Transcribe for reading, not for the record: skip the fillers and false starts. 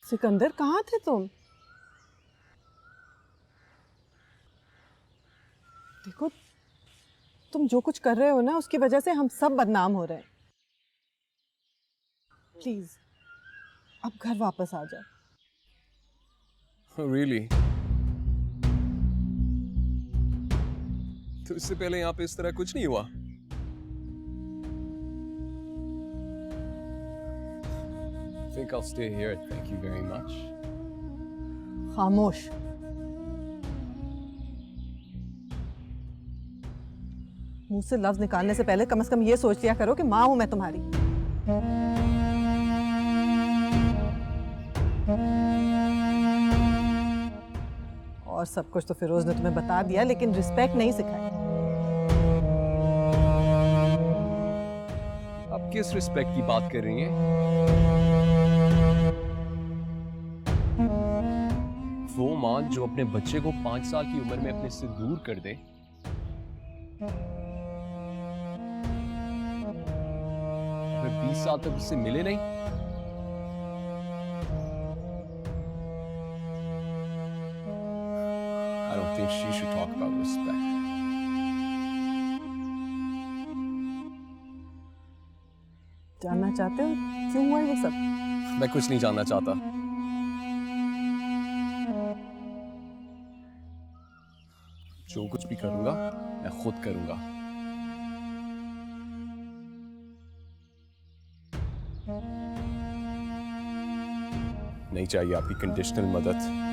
सिकंदर, कहाँ थे तुम? देखो, तुम जो कुछ कर रहे हो ना, उसकी वजह से हम सब बदनाम हो रहे हैं। प्लीज अब घर वापस आ जाओ। रियली? तो इससे पहले यहाँ पे इस तरह कुछ नहीं हुआ? Think I'll stay here. Thank you very much. खामोश। मुंह से लफ्ज निकालने से पहले कम से कम ये सोच लिया करो कि माँ हूं मैं तुम्हारी। और सब कुछ तो फिरोज ने तुम्हें बता दिया, लेकिन रिस्पेक्ट नहीं सिखाई। आप किस रिस्पेक्ट की बात कर रही हैं? वो माँ जो अपने बच्चे को 5 साल की उम्र में अपने से दूर कर दे, फिर 20 साल तक उससे मिले नहीं। I don't think she should talk about respect. जानना चाहते हो क्यों हुआ ये सब? मैं कुछ नहीं जानना चाहता। जो कुछ भी करूंगा मैं खुद करूंगा। नहीं चाहिए आपकी कंडीशनल मदद।